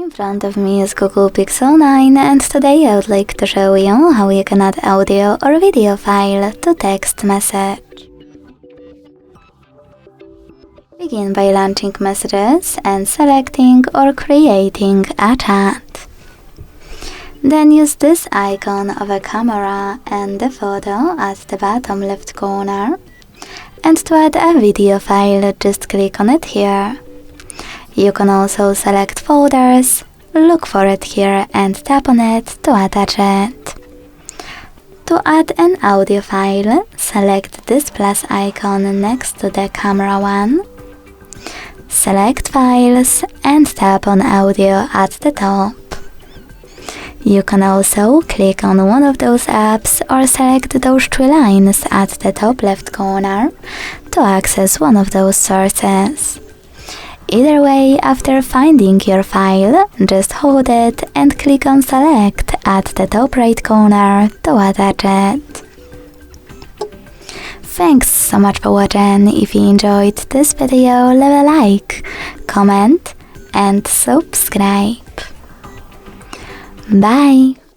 In front of me is Google Pixel 9 and today I would like to show you how you can add audio or video file to text message. Begin by launching messages and selecting or creating a chat. Then use this icon of a camera and the photo at the bottom left corner. And to add a video file, just click on it here. You can also select folders, look for it here and tap on it to attach it. To add an audio file, select this plus icon next to the camera one. Select Files and tap on Audio at the top. You can also click on one of those apps or select those three lines at the top left corner to access one of those sources. Either way, after finding your file, just hold it and click on Select at the top right corner to attach it. Thanks so much for watching. If you enjoyed this video, leave a like, comment and subscribe. Bye!